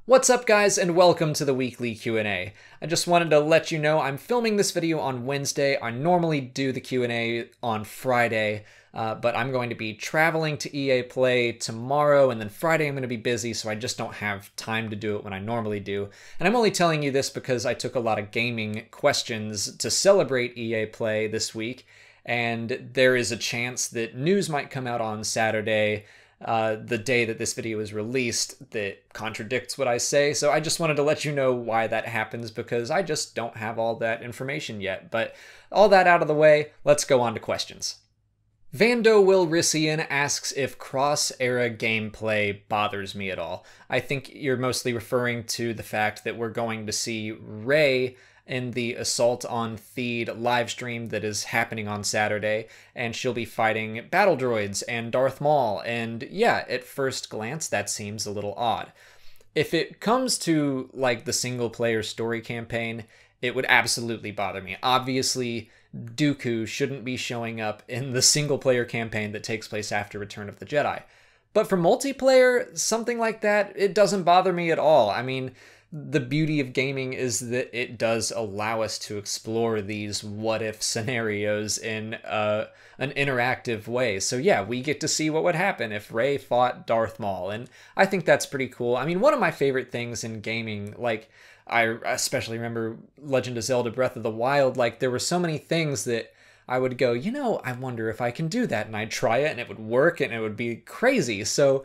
What's up guys, and welcome to the weekly Q&A. I just wanted to let you know I'm filming this video on Wednesday. I normally do the Q&A on Friday, but I'm going to be traveling to EA Play tomorrow, and then Friday I'm going to be busy, so I just don't have time to do it when I normally do. And I'm only telling you this because I took a lot of gaming questions to celebrate EA Play this week, and there is a chance that news might come out on Saturday, the day that this video is released, that contradicts what I say. So I just wanted to let you know why that happens, because I just don't have all that information yet. But all that out of the way, let's go on to questions. Vando Wilrisian asks if cross-era gameplay bothers me at all. I think you're mostly referring to the fact that we're going to see Rey in the Assault on Theed livestream that is happening on Saturday, and she'll be fighting battle droids and Darth Maul, and yeah, at first glance that seems a little odd. If it comes to like the single player story campaign, it would absolutely bother me. Obviously, Dooku shouldn't be showing up in the single player campaign that takes place after Return of the Jedi. But for multiplayer, something like that, it doesn't bother me at all. I mean, the beauty of gaming is that it does allow us to explore these what-if scenarios in an interactive way. So yeah, we get to see what would happen if Rey fought Darth Maul, and I think that's pretty cool. I mean, one of my favorite things in gaming, like, I especially remember Legend of Zelda Breath of the Wild, like, there were so many things that I would go, you know, I wonder if I can do that, and I'd try it, and it would work, and it would be crazy. So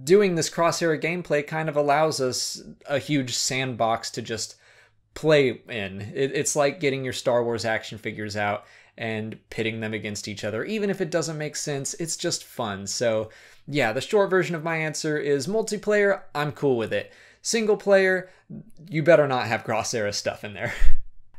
doing this cross-era gameplay kind of allows us a huge sandbox to just play in. It's like getting your Star Wars action figures out and pitting them against each other. Even if it doesn't make sense, it's just fun. So yeah, the short version of my answer is multiplayer, I'm cool with it. Single player, you better not have cross-era stuff in there.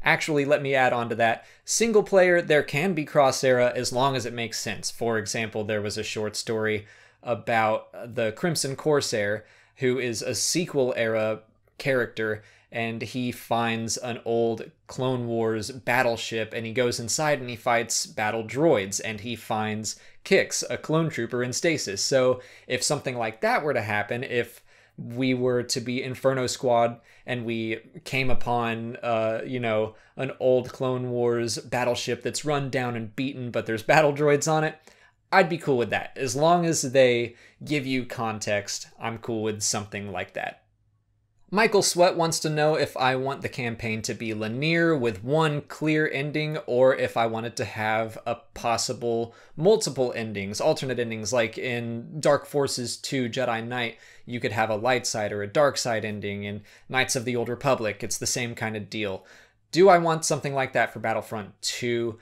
Actually, let me add on to that. Single player, there can be cross-era as long as it makes sense. For example, there was a short story about the Crimson Corsair, who is a sequel era character, and he finds an old Clone Wars battleship, and he goes inside and he fights battle droids, and he finds Kix, a clone trooper in stasis. So if something like that were to happen, if we were to be Inferno Squad and we came upon, you know, an old Clone Wars battleship that's run down and beaten, but there's battle droids on it, I'd be cool with that. As long as they give you context, I'm cool with something like that. Michael Sweat wants to know if I want the campaign to be linear with one clear ending, or if I want it to have a possible multiple endings, alternate endings, like in Dark Forces 2 Jedi Knight, you could have a light side or a dark side ending. In Knights of the Old Republic, it's the same kind of deal. Do I want something like that for Battlefront 2?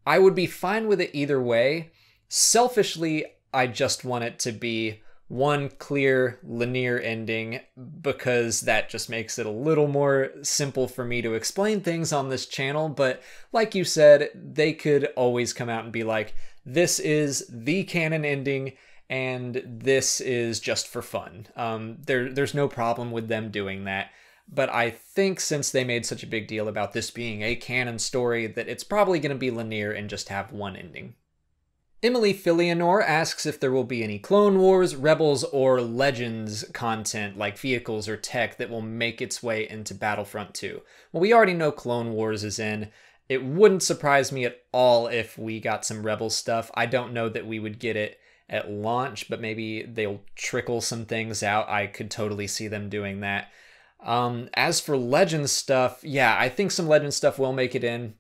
I would be fine with it either way. Selfishly, I just want it to be one clear linear ending, because that just makes it a little more simple for me to explain things on this channel. But like you said, they could always come out and be like, this is the canon ending and this is just for fun. There's no problem with them doing that. But I think since they made such a big deal about this being a canon story, that it's probably going to be linear and just have one ending. Emily Filianor asks if there will be any Clone Wars, Rebels, or Legends content, like vehicles or tech, that will make its way into Battlefront 2. Well, we already know Clone Wars is in. It wouldn't surprise me at all if we got some Rebels stuff. I don't know that we would get it at launch, but maybe they'll trickle some things out. I could totally see them doing that. As for Legends stuff, yeah, I think some Legends stuff will make it in.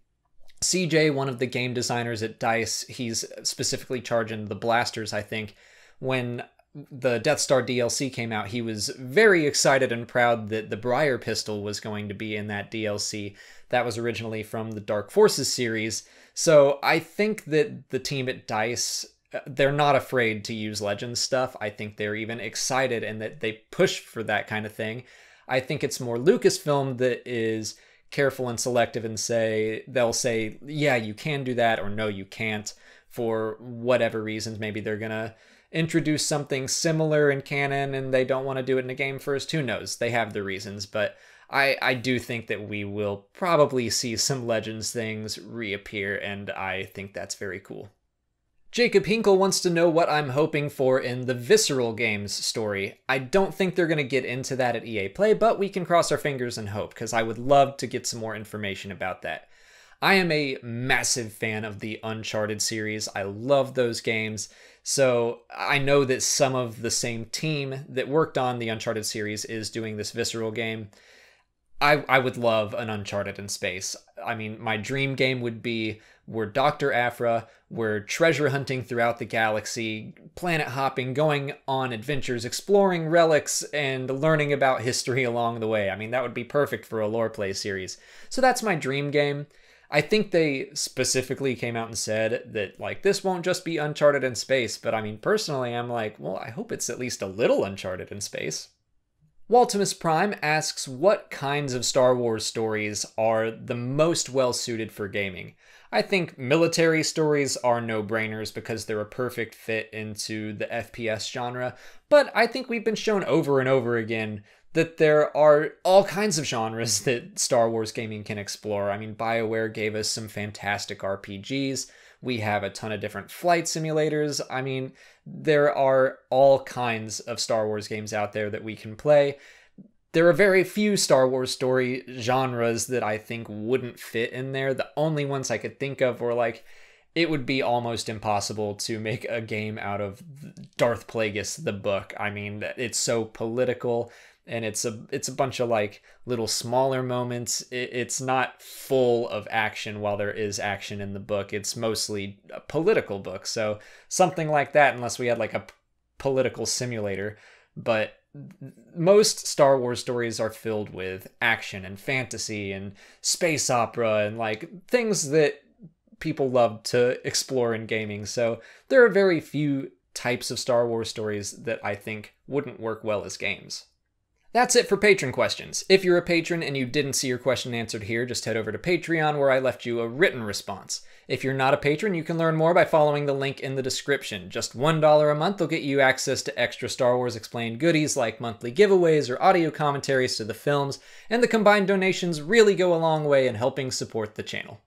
CJ, one of the game designers at DICE, he's specifically charging the blasters, I think. When the Death Star DLC came out, he was very excited and proud that the Briar pistol was going to be in that DLC. That was originally from the Dark Forces series. So I think that the team at DICE, they're not afraid to use Legends stuff. I think they're even excited and that they push for that kind of thing. I think it's more Lucasfilm that is careful and selective, and they'll say, yeah, you can do that, or no, you can't, for whatever reasons. Maybe they're gonna introduce something similar in canon and they don't want to do it in a game first. Who knows? They have the reasons, but I do think that we will probably see some Legends things reappear, and I think that's very cool. Jacob Hinkle wants to know what I'm hoping for in the Visceral games story. I don't think they're going to get into that at EA Play, but we can cross our fingers and hope, because I would love to get some more information about that. I am a massive fan of the Uncharted series. I love those games. So I know that some of the same team that worked on the Uncharted series is doing this Visceral game. I would love an Uncharted in space. I mean, my dream game would be we're Dr. Aphra, we're treasure hunting throughout the galaxy, planet hopping, going on adventures, exploring relics, and learning about history along the way. I mean, that would be perfect for a lore play series. So that's my dream game. I think they specifically came out and said that, like, this won't just be Uncharted in space, but I mean, personally, I'm like, well, I hope it's at least a little Uncharted in space. Waltimus Prime asks what kinds of Star Wars stories are the most well-suited for gaming. I think military stories are no-brainers because they're a perfect fit into the FPS genre, but I think we've been shown over and over again that there are all kinds of genres that Star Wars gaming can explore. I mean, BioWare gave us some fantastic RPGs. We have a ton of different flight simulators. I mean, there are all kinds of Star Wars games out there that we can play. There are very few Star Wars story genres that I think wouldn't fit in there. The only ones I could think of were like, it would be almost impossible to make a game out of Darth Plagueis, the book. I mean, it's so political, and it's a bunch of like little smaller moments. It's not full of action while there is action in the book. It's mostly a political book. So something like that, unless we had like a political simulator. But most Star Wars stories are filled with action and fantasy and space opera and like things that people love to explore in gaming. So there are very few types of Star Wars stories that I think wouldn't work well as games. That's it for patron questions. If you're a patron and you didn't see your question answered here, just head over to Patreon where I left you a written response. If you're not a patron, you can learn more by following the link in the description. Just $1 a month will get you access to extra Star Wars Explained goodies like monthly giveaways or audio commentaries to the films, and the combined donations really go a long way in helping support the channel.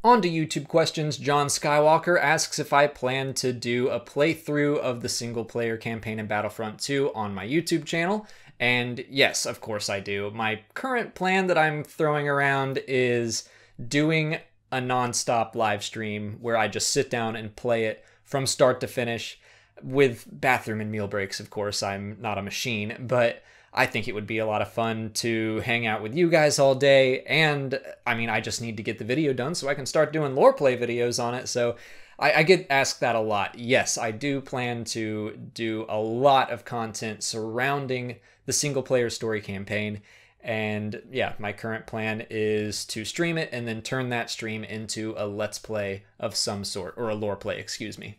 On to YouTube questions. John Skywalker asks if I plan to do a playthrough of the single-player campaign in Battlefront 2 on my YouTube channel. And yes, of course I do. My current plan that I'm throwing around is doing a non-stop live stream where I just sit down and play it from start to finish with bathroom and meal breaks, of course. I'm not a machine, but I think it would be a lot of fun to hang out with you guys all day. And I mean, I just need to get the video done so I can start doing lore play videos on it. So I get asked that a lot. Yes, I do plan to do a lot of content surrounding the single player story campaign. And yeah, my current plan is to stream it and then turn that stream into a let's play of some sort, or a lore play, excuse me.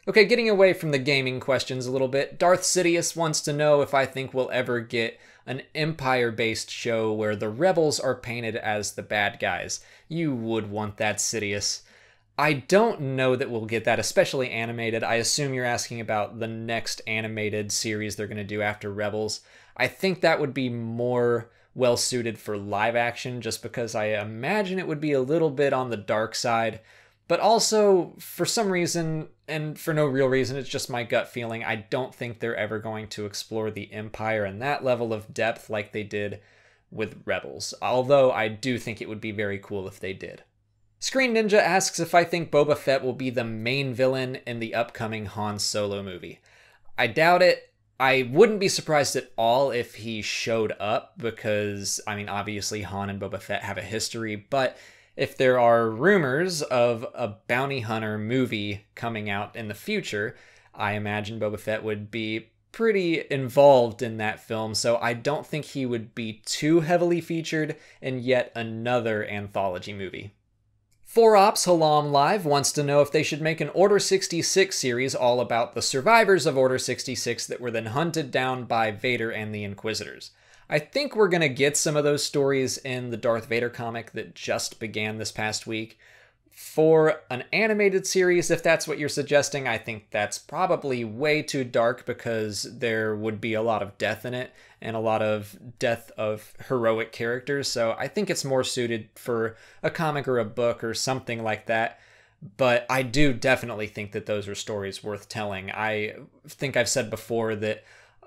Okay, getting away from the gaming questions a little bit, Darth Sidious wants to know if I think we'll ever get an Empire-based show where the rebels are painted as the bad guys. You would want that, Sidious. I don't know that we'll get that, especially animated. I assume you're asking about the next animated series they're going to do after Rebels. I think that would be more well-suited for live action, just because I imagine it would be a little bit on the dark side. But also, for some reason, and for no real reason, it's just my gut feeling, I don't think they're ever going to explore the Empire in that level of depth like they did with Rebels. Although I do think it would be very cool if they did. Screen Ninja asks if I think Boba Fett will be the main villain in the upcoming Han Solo movie. I doubt it. I wouldn't be surprised at all if he showed up because, I mean, obviously Han and Boba Fett have a history, but if there are rumors of a bounty hunter movie coming out in the future, I imagine Boba Fett would be pretty involved in that film, so I don't think he would be too heavily featured in yet another anthology movie. 4Ops Halam Live wants to know if they should make an Order 66 series all about the survivors of Order 66 that were then hunted down by Vader and the Inquisitors. I think we're going to get some of those stories in the Darth Vader comic that just began this past week. For an animated series, if that's what you're suggesting, I think that's probably way too dark because there would be a lot of death in it and a lot of death of heroic characters. So I think it's more suited for a comic or a book or something like that. but I do definitely think that those are stories worth telling. I think I've said before that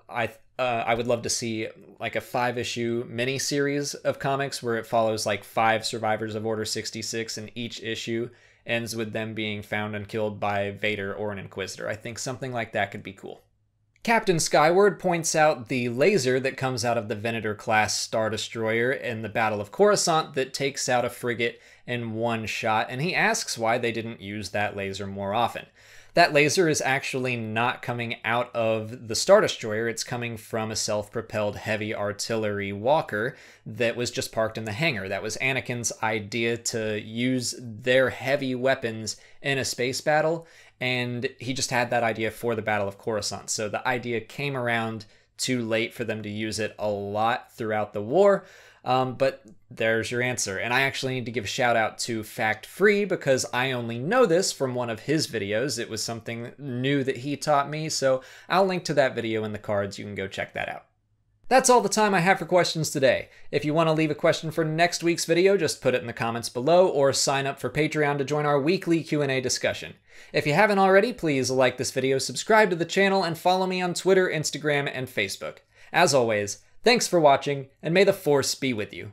I would love to see like a 5-issue mini-series of comics where it follows like 5 survivors of Order 66, and each issue ends with them being found and killed by Vader or an Inquisitor. I think something like that could be cool. Captain Skyward points out the laser that comes out of the Venator-class Star Destroyer in the Battle of Coruscant that takes out a frigate in one shot, and he asks why they didn't use that laser more often. That laser is actually not coming out of the Star Destroyer, it's coming from a self-propelled heavy artillery walker that was just parked in the hangar. That was Anakin's idea to use their heavy weapons in a space battle, and he just had that idea for the Battle of Coruscant. So the idea came around too late for them to use it a lot throughout the war. But there's your answer. And I actually need to give a shout out to Fact Free because I only know this from one of his videos. It was something new that he taught me, so I'll link to that video in the cards. You can go check that out. That's all the time I have for questions today. If you want to leave a question for next week's video, just put it in the comments below or sign up for Patreon to join our weekly Q&A discussion. If you haven't already, please like this video, subscribe to the channel, and follow me on Twitter, Instagram, and Facebook. As always, thanks for watching, and may the Force be with you.